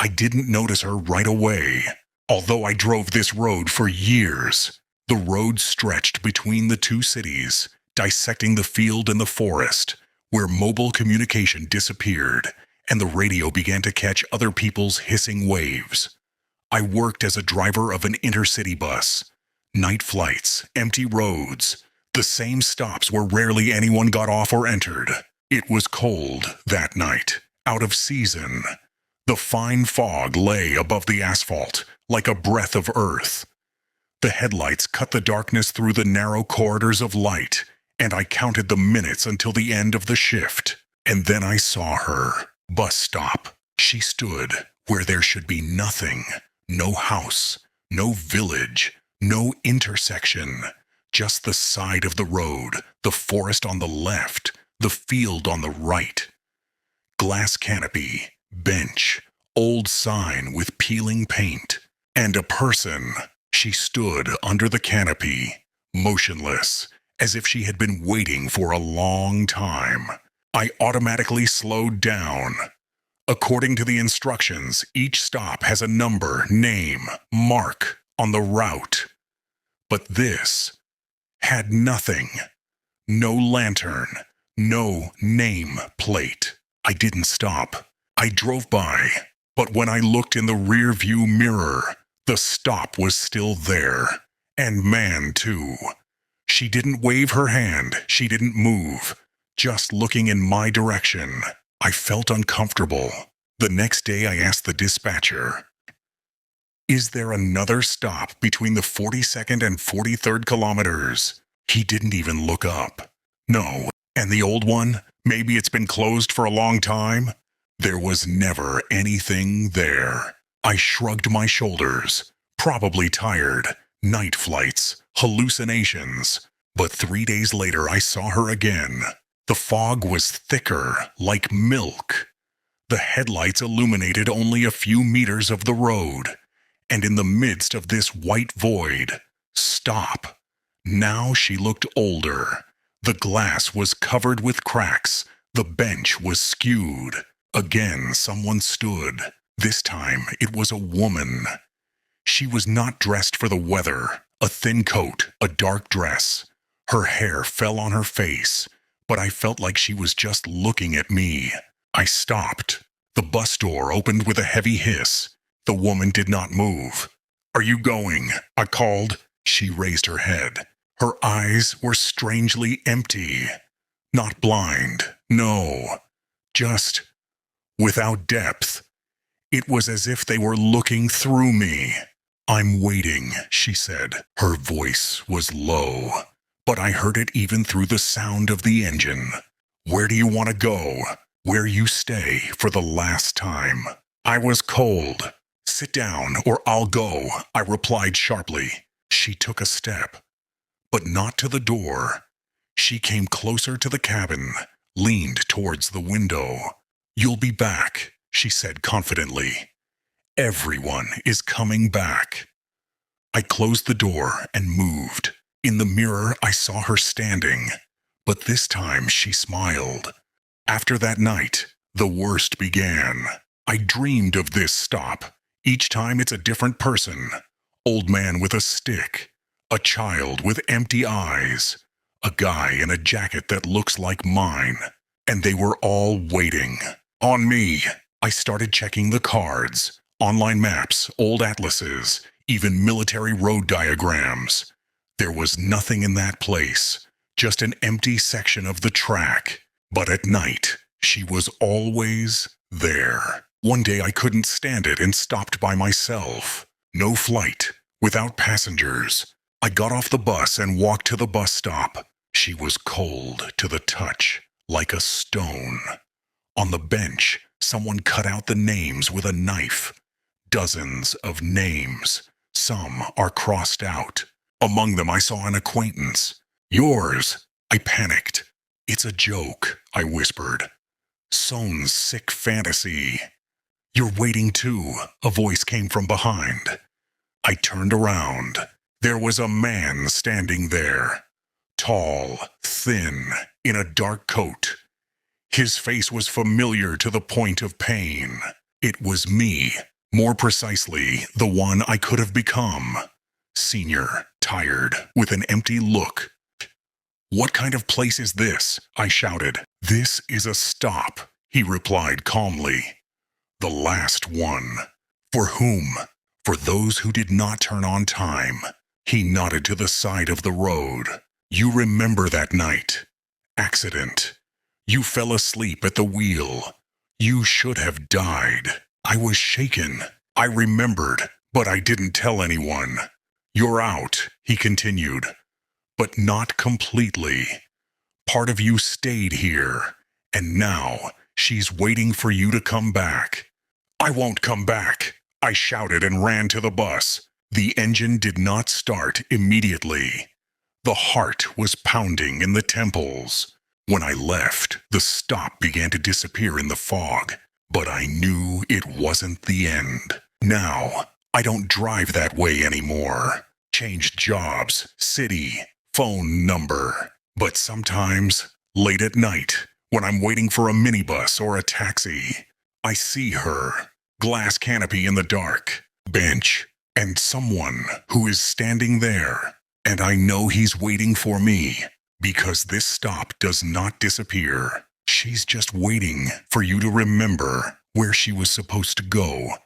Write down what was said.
I didn't notice her right away. Although I drove this road for years, the road stretched between the two cities, dissecting the field and the forest, where mobile communication disappeared and the radio began to catch other people's hissing waves. I worked as a driver of an intercity bus. Night flights, empty roads, the same stops where rarely anyone got off or entered. It was cold that night, out of season. The fine fog lay above the asphalt like a breath of earth. The headlights cut the darkness through the narrow corridors of light, and I counted the minutes until the end of the shift. And then I saw her. Bus stop. She stood where there should be nothing. No house, no village, no intersection. Just the side of the road, the forest on the left, the field on the right. Glass canopy, bench, old sign with peeling paint, and a person. She stood under the canopy, motionless, as if she had been waiting for a long time. I automatically slowed down. According to the instructions, each stop has a number, name, mark on the route. But this had nothing. No lantern, no name plate. I didn't stop. I drove by, but when I looked in the rear-view mirror, the stop was still there. And man, too. She didn't wave her hand, she didn't move, just looking in my direction. I felt uncomfortable. The next day I asked the dispatcher, "Is there another stop between the 42nd and 43rd kilometers?" He didn't even look up. "No. And the old one? Maybe it's been closed for a long time?" There was never anything there. I shrugged my shoulders. Probably tired. Night flights. Hallucinations. But 3 days later I saw her again. The fog was thicker, like milk. The headlights illuminated only a few meters of the road. And in the midst of this white void, stop. Now she looked older. The glass was covered with cracks. The bench was skewed. Again, someone stood. This time, it was a woman. She was not dressed for the weather. A thin coat, a dark dress. Her hair fell on her face, but I felt like she was just looking at me. I stopped. The bus door opened with a heavy hiss. The woman did not move. "Are you going?" I called. She raised her head. Her eyes were strangely empty. Not blind, no. Just without depth. It was as if they were looking through me. "I'm waiting," she said. Her voice was low, but I heard it even through the sound of the engine. "Where do you want to go? Where you stay for the last time?" I was cold. "Sit down or I'll go," I replied sharply. She took a step, but not to the door. She came closer to the cabin, leaned towards the window. "You'll be back," she said confidently. "Everyone is coming back." I closed the door and moved. In the mirror, I saw her standing, but this time she smiled. After that night, the worst began. I dreamed of this stop. Each time it's a different person. Old man with a stick. A child with empty eyes. A guy in a jacket that looks like mine. And they were all waiting. On me. I started checking the cards. Online maps, old atlases, even military road diagrams. There was nothing in that place. Just an empty section of the track. But at night, she was always there. One day I couldn't stand it and stopped by myself. No flight, without passengers. I got off the bus and walked to the bus stop. She was cold to the touch, like a stone. On the bench, someone cut out the names with a knife. Dozens of names. Some are crossed out. Among them I saw an acquaintance. "Yours." I panicked. "It's a joke," I whispered. "Sohn's sick fantasy." "You're waiting too," a voice came from behind. I turned around. There was a man standing there. Tall, thin, in a dark coat. His face was familiar to the point of pain. It was me. More precisely, the one I could have become. Senior, tired, with an empty look. "What kind of place is this?" I shouted. "This is a stop," he replied calmly. "The last one." "For whom?" "For those who did not turn on time." He nodded to the side of the road. "You remember that night? Accident. You fell asleep at the wheel. You should have died." I was shaken. I remembered, but I didn't tell anyone. "You're out," he continued. "But not completely. Part of you stayed here, and now she's waiting for you to come back." "I won't come back," I shouted and ran to the bus. The engine did not start immediately. The heart was pounding in the temples. When I left, the stop began to disappear in the fog, but I knew it wasn't the end. Now, I don't drive that way anymore. Changed jobs, city, phone number. But sometimes, late at night, when I'm waiting for a minibus or a taxi, I see her, glass canopy in the dark, bench, and someone who is standing there. And I know he's waiting for me, because this stop does not disappear. She's just waiting for you to remember where she was supposed to go